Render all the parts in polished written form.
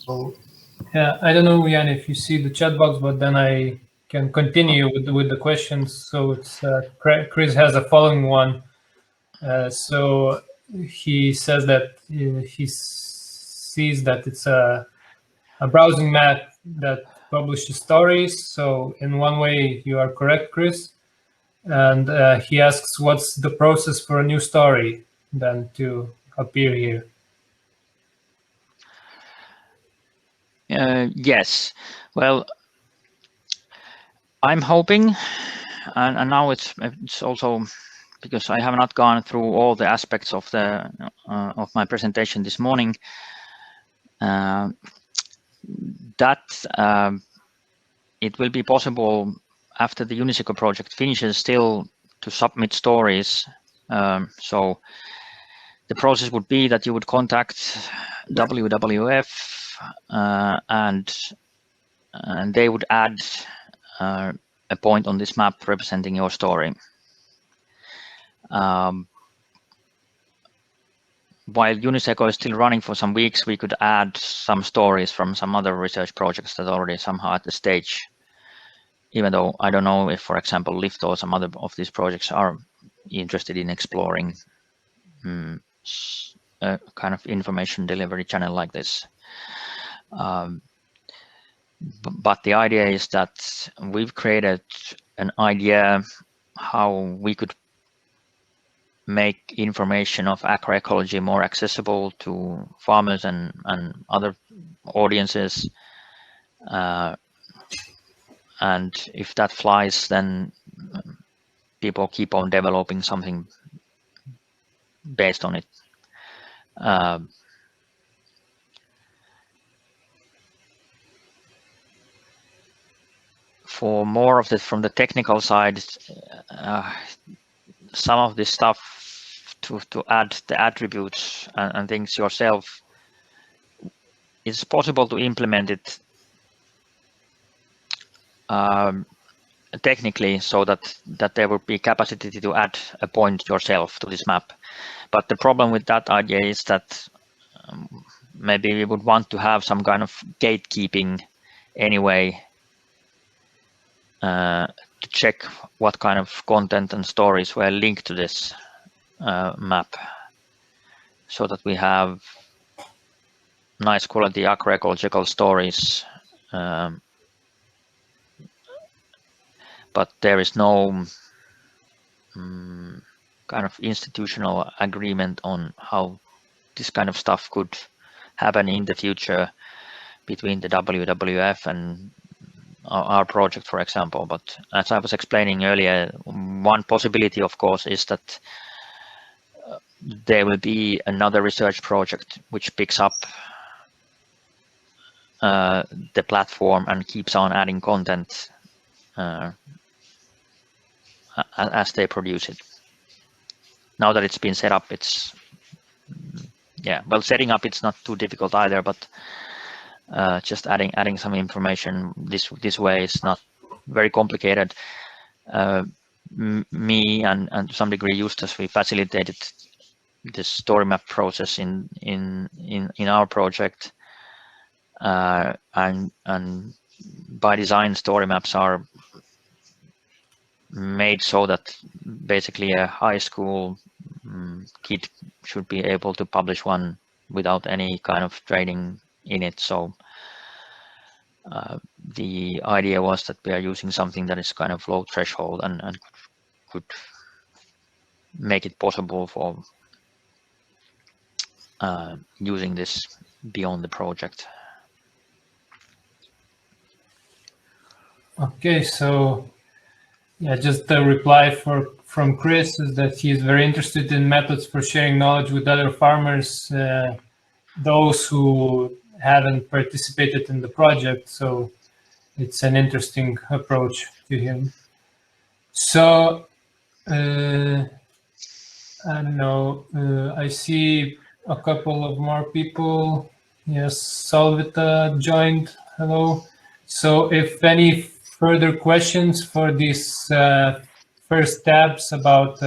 So, yeah, I don't know, Jan, if you see the chat box, but then I can continue with the questions. So it's Chris has a following one. So he says that he sees that it's a browsing map that publishes stories. So in one way, you are correct, Chris. And he asks, what's the process for a new story then to appear here? Yes. Well, I'm hoping, and now it's also because I have not gone through all the aspects of the of my presentation this morning. That it will be possible after the UNISECO project finishes still to submit stories. So the process would be that you would contact WWF and they would add a point on this map representing your story. While UNISECO is still running for some weeks, we could add some stories from some other research projects that are already somehow at the stage, even though I don't know if, for example, LIFT or some other of these projects are interested in exploring a kind of information delivery channel like this. But the idea is that we've created an idea how we could make information of agroecology more accessible to farmers and other audiences. And if that flies, then people keep on developing something based on it. For more of this from the technical side, some of this stuff to add the attributes and things yourself, it's possible to implement it technically so that there would be capacity to add a point yourself to this map. But the problem with that idea is that maybe we would want to have some kind of gatekeeping anyway to check what kind of content and stories were linked to this map, so that we have nice quality agro-ecological stories. But there is no kind of institutional agreement on how this kind of stuff could happen in the future between the WWF and our project, for example. But as I was explaining earlier, one possibility, of course, is that there will be another research project which picks up the platform and keeps on adding content as they produce it. Now that it's been set up, it's setting up it's not too difficult either, but just adding some information this way is not very complicated. Me and to some degree Justus, we facilitated this story map process in our project, and by design story maps are made so that basically a high school kid should be able to publish one without any kind of training in it. So the idea was that we are using something that is kind of low threshold and could make it possible for using this beyond the project. Okay, so yeah, just a reply from Chris is that he is very interested in methods for sharing knowledge with other farmers, those who haven't participated in the project. So it's an interesting approach to him. So I don't know, I see a couple of more people. Yes, Salvita joined. Hello. So if any further questions for these first tabs about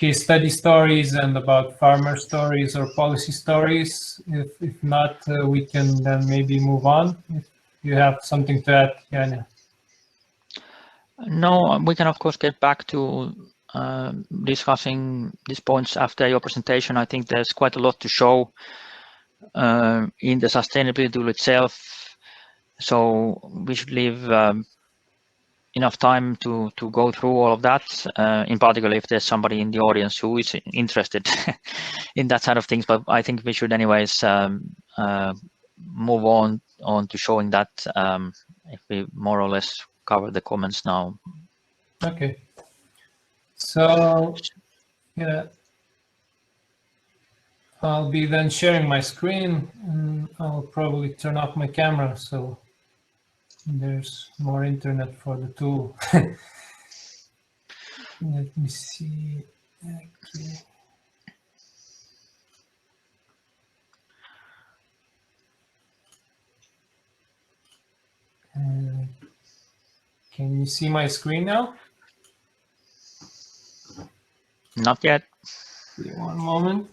case study stories and about farmer stories or policy stories? If not, we can then maybe move on. If you have something to add, Janja. No, we can of course get back to discussing these points after your presentation. I think there's quite a lot to show in the sustainability tool itself, so we should leave enough time to go through all of that, in particular if there's somebody in the audience who is interested in that side of things. But I think we should anyways move on to showing that if we more or less cover the comments now. Okay. So yeah, I'll be then sharing my screen, and I'll probably turn off my camera so there's more internet for the tool. Let me see. Okay. Can you see my screen now? Not yet. One moment.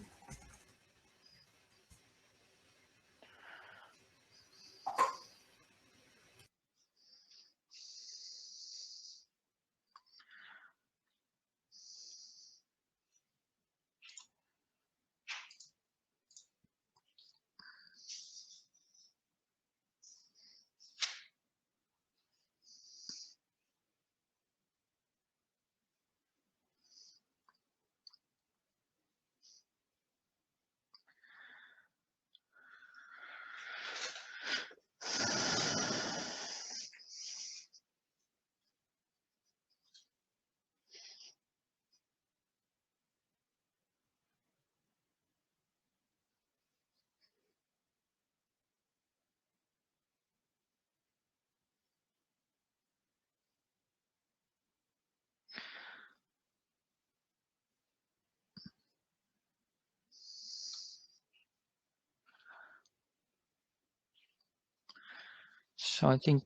So I think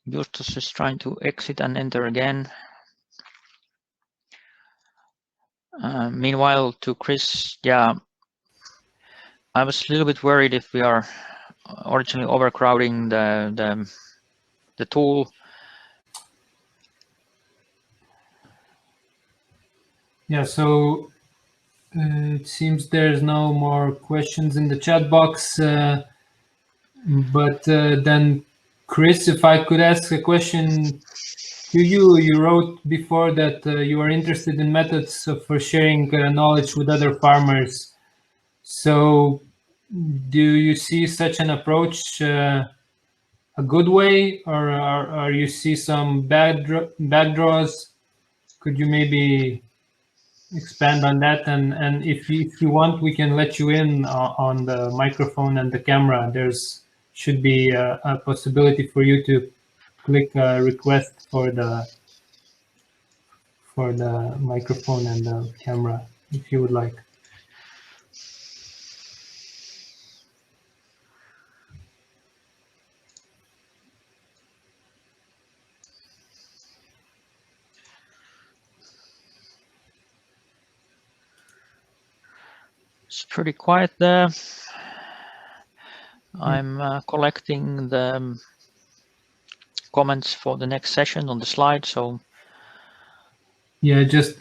Justus is trying to exit and enter again. Meanwhile, to Chris, yeah, I was a little bit worried if we are originally overcrowding the tool. Yeah, so it seems there's no more questions in the chat box, but then Chris, if I could ask a question to you, you wrote before that you are interested in methods for sharing knowledge with other farmers. So do you see such an approach a good way, or you see some bad draws? Could you maybe expand on that? And if you want, we can let you in on the microphone and the camera. There's should be a possibility for you to click a request for the microphone and the camera if you would like. It's pretty quiet there. I'm collecting the comments for the next session on the slide. So yeah, just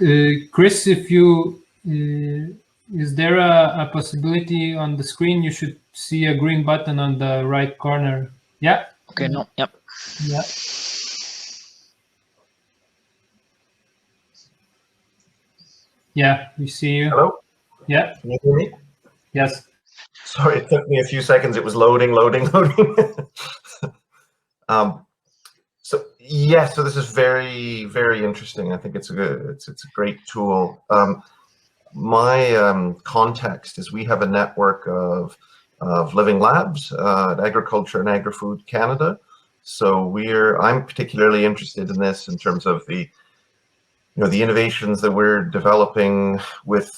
Chris, if you is there a possibility on the screen? You should see a green button on the right corner. Yeah. okay, no, yep. Yeah. Yeah, we see you. Hello? Yeah. Can you hear me? Yes. Sorry, it took me a few seconds. It was loading. So yeah, so this is very, very interesting. I think it's a great tool. My context is we have a network of living labs at Agriculture and Agri-Food Canada. So I'm particularly interested in this in terms of the innovations that we're developing with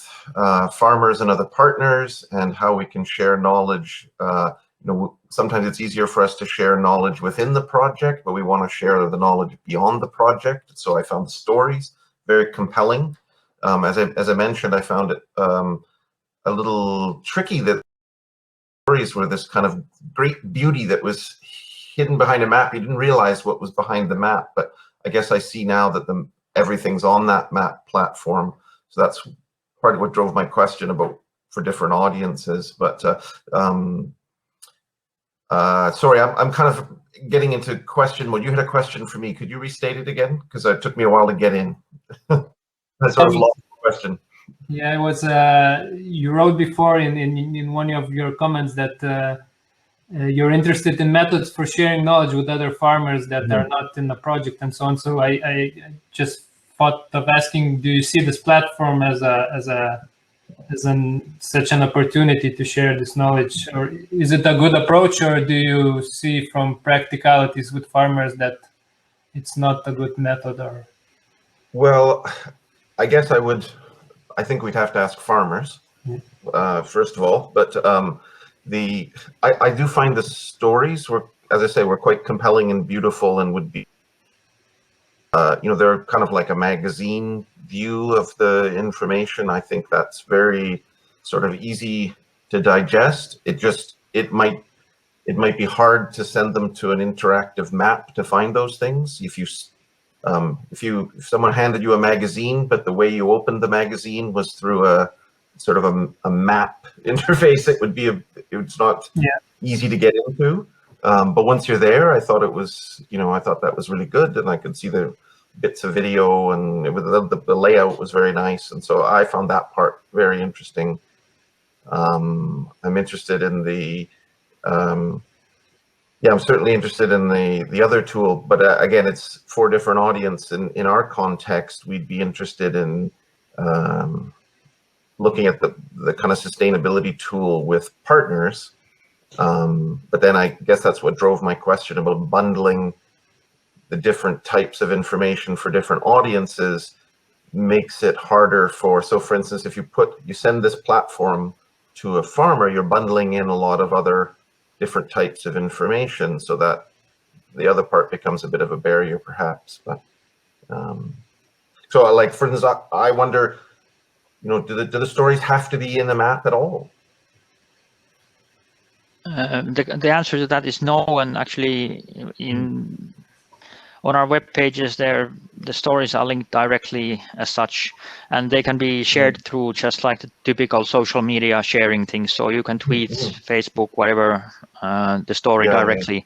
farmers and other partners, and how we can share knowledge. Sometimes it's easier for us to share knowledge within the project, but we want to share the knowledge beyond the project. So I found the stories very compelling, as I mentioned, I found it a little tricky that stories were this kind of great beauty that was hidden behind a map. You didn't realize what was behind the map, but I guess I see now that everything's on that map platform. So that's part of what drove my question about for different audiences. But sorry, I'm kind of getting into question mode. You had a question for me. Could you restate it again? Because it took me a while to get in. I sort of lost the question. Yeah, it was. You wrote before in one of your comments that you're interested in methods for sharing knowledge with other farmers that are not in the project and so on. So I just thought of asking, do you see this platform as such an opportunity to share this knowledge, or is it a good approach, or do you see from practicalities with farmers that it's not a good method? Or well, I guess I think we'd have to ask farmers first of all, but I do find the stories were, as I say, were quite compelling and beautiful, and would be they're kind of like a magazine view of the information. I think that's very sort of easy to digest. It might be hard to send them to an interactive map to find those things. If someone handed you a magazine, but the way you opened the magazine was through a sort of a map interface, it's not easy to get into. But once you're there, I thought that was really good, and I could see the bits of video, and the layout was very nice, and so I found that part very interesting. I'm interested in I'm certainly interested in the other tool, but again, it's for a different audience. In our context, we'd be interested in looking at the kind of sustainability tool with partners. But then I guess that's what drove my question about bundling the different types of information for different audiences, makes it harder so for instance, if you send this platform to a farmer, you're bundling in a lot of other different types of information, so that the other part becomes a bit of a barrier perhaps. But so like, for instance, I wonder, do the stories have to be in the map at all? The answer to that is no, and actually on our web pages there, the stories are linked directly as such, and they can be shared through just like the typical social media sharing things. So you can tweet, Facebook, whatever, the story directly. Yeah.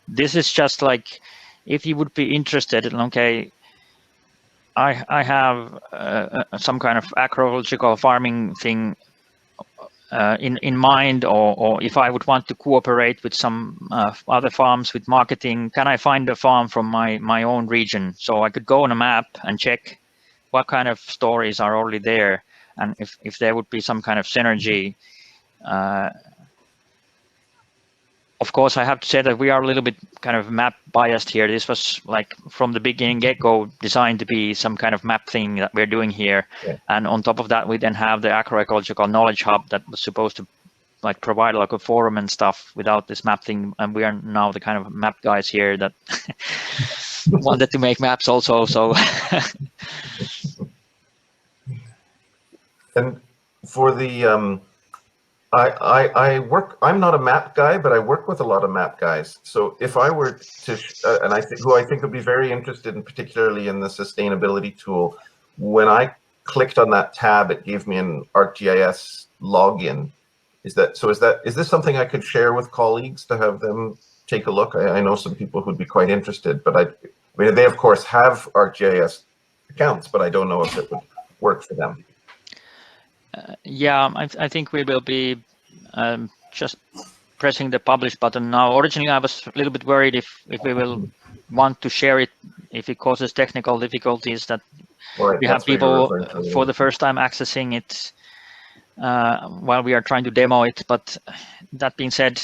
This is just like, if you would be interested, okay, I have some kind of agro-ecological farming thing in mind, or if I would want to cooperate with some other farms with marketing, can I find a farm from my own region? So I could go on a map and check what kind of stories are already there, and if there would be some kind of synergy. Of course, I have to say that we are a little bit kind of map biased here. This was like from the beginning get-go designed to be some kind of map thing that we're doing here. Yeah. And on top of that, we then have the agro-ecological knowledge hub that was supposed to like provide like a forum and stuff without this map thing. And we are now the kind of map guys here that wanted to make maps also. So. And for the I'm not a map guy, but I work with a lot of map guys. So if I were to, and who I think would be very interested in, particularly in the sustainability tool, when I clicked on that tab, it gave me an ArcGIS login. Is this something I could share with colleagues to have them take a look? I know some people who'd be quite interested, but I mean, they of course have ArcGIS accounts, but I don't know if it would work for them. Yeah, I think we will be just pressing the publish button now. Originally, I was a little bit worried if we will want to share it, if it causes technical difficulties, that we have people for the first time accessing it while we are trying to demo it. But that being said,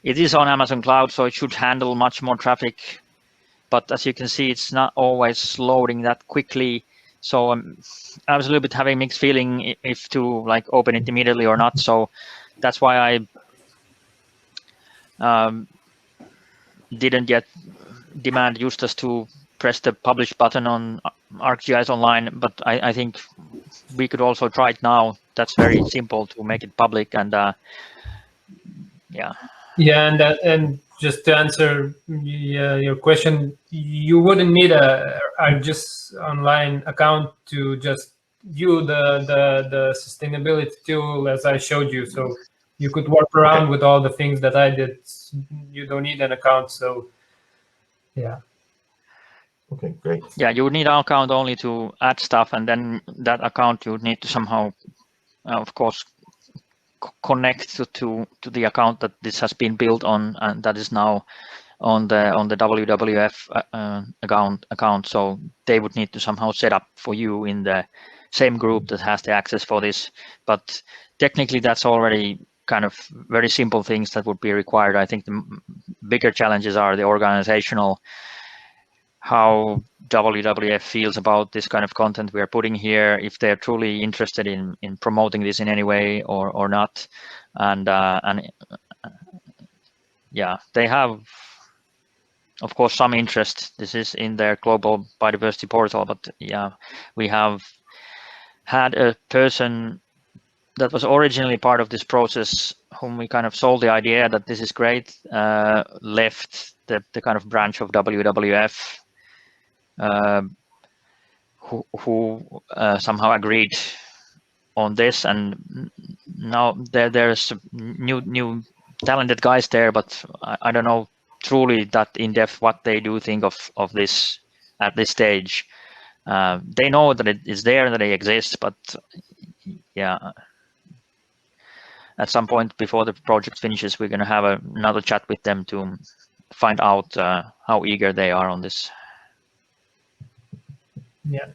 it is on Amazon Cloud, so it should handle much more traffic. But as you can see, it's not always loading that quickly. So I was a little bit having mixed feeling if to like open it immediately or not. So that's why I didn't yet demand Justus to press the publish button on ArcGIS Online. But I think we could also try it now. That's very simple to make it public, and yeah. Yeah, and just to answer your question, you wouldn't need a just online account to just view the sustainability tool as I showed you. So you could work around with all the things that I did. You don't need an account. So yeah. Okay, great. Yeah, you would need an account only to add stuff, and then that account you would need to somehow, of course, connect to the account that this has been built on, and that is now on the WWF account. So they would need to somehow set up for you in the same group that has the access for this. But technically, that's already kind of very simple things that would be required. I think the bigger challenges are the organizational, how WWF feels about this kind of content we are putting here, if they're truly interested in promoting this in any way or not. And yeah, they have, of course, some interest. This is in their global biodiversity portal, but yeah, we have had a person that was originally part of this process whom we kind of sold the idea that this is great, left the kind of branch of WWF, who somehow agreed on this, and now there's new talented guys there, but I don't know truly that in depth what they do think of this at this stage. They know that it is there, that they exist, but yeah, at some point before the project finishes, we're going to have another chat with them to find out how eager they are on this. Yeah.